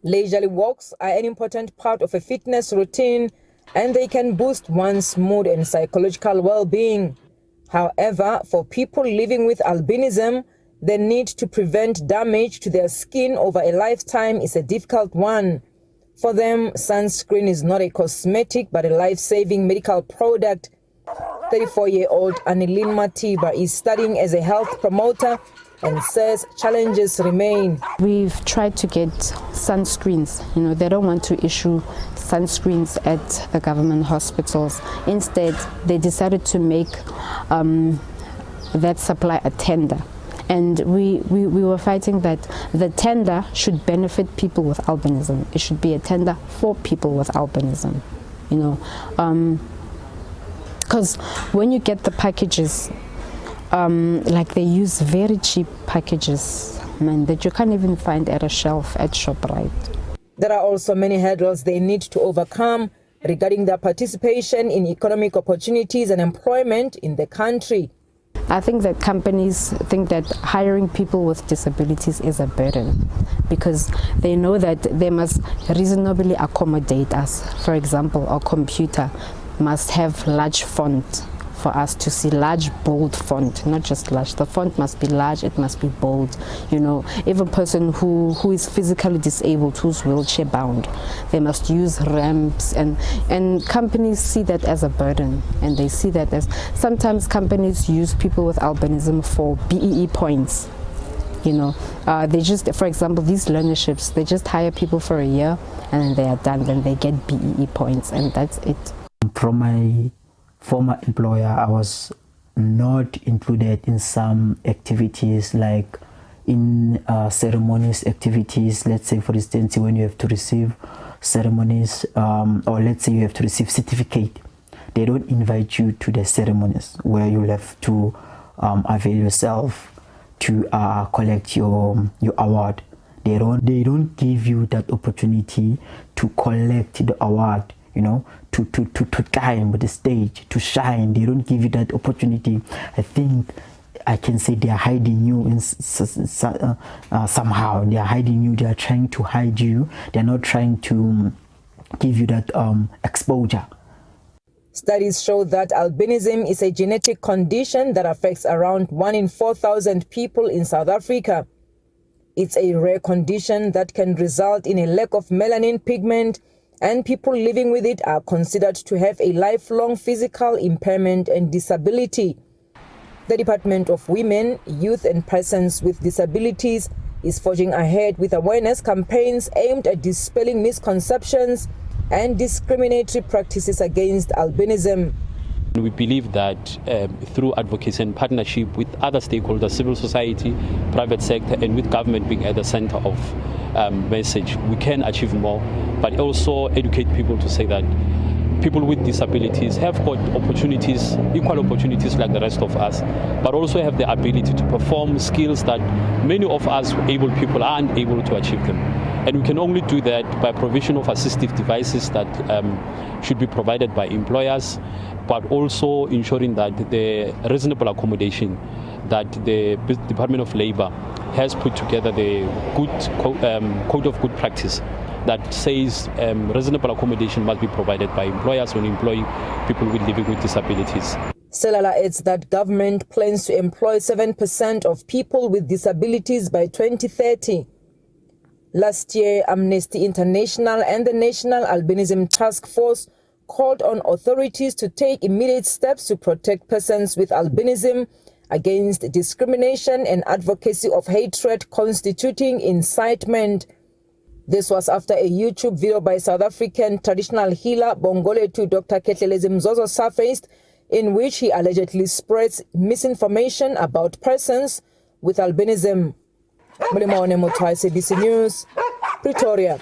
Leisurely walks are an important part of a fitness routine, and they can boost one's mood and psychological well-being. However, for people living with albinism, the need to prevent damage to their skin over a lifetime is a difficult one. For them, sunscreen is not a cosmetic but a life-saving medical product. 34-year-old Anilin Matiba is studying as a health promoter and says challenges remain. We've tried to get sunscreens. They don't want to issue sunscreens at the government hospitals. Instead, they decided to make that supply a tender. And we were fighting that the tender should benefit people with albinism. It should be a tender for people with albinism, because when you get the packages, like they use very cheap packages, that you can't even find at a shelf at ShopRite. There are also many hurdles they need to overcome regarding their participation in economic opportunities and employment in the country. I think that companies think that hiring people with disabilities is a burden because they know that they must reasonably accommodate us. For example, our computer must have large font for us to see, large bold font, not just large. The font must be large, it must be bold. If a person who is physically disabled, who's wheelchair bound, they must use ramps, and companies see that as a burden, and they see that as, sometimes companies use people with albinism for BEE points. They just, for example, these learnerships, they just hire people for a year and then they are done, then they get BEE points, and that's it. From my former employer, I was not included in some activities, like in ceremonies activities. Let's say, for instance, when you have to receive ceremonies, or let's say you have to receive certificate, they don't invite you to the ceremonies where you'll have to avail yourself to collect your award. They don't give you that opportunity to collect the award, to climb the stage, to shine. They don't give you that opportunity. I think I can say they are hiding you in somehow. They are hiding you. They are trying to hide you. They are not trying to give you that exposure. Studies show that albinism is a genetic condition that affects around 1 in 4,000 people in South Africa. It's a rare condition that can result in a lack of melanin pigment, and people living with it are considered to have a lifelong physical impairment and disability. The Department of Women, Youth and Persons with Disabilities is forging ahead with awareness campaigns aimed at dispelling misconceptions and discriminatory practices against albinism. We believe that through advocacy and partnership with other stakeholders, civil society, private sector, and with government being at the center of message, we can achieve more, but also educate people to say that people with disabilities have got opportunities, equal opportunities like the rest of us, but also have the ability to perform skills that many of us able people are unable to achieve them. And we can only do that by provision of assistive devices that should be provided by employers, but also ensuring that the reasonable accommodation that the Department of Labor has put together, the good code of good practice that says reasonable accommodation must be provided by employers when employing people living with disabilities. Selala adds that government plans to employ 7% of people with disabilities by 2030. Last year, Amnesty International and the National Albinism Task Force called on authorities to take immediate steps to protect persons with albinism against discrimination and advocacy of hatred constituting incitement. This was after a YouTube video by South African traditional healer Bongoletu Dr. Ketlelezi Mzozo surfaced, in which he allegedly spreads misinformation about persons with albinism. SABC News, Pretoria.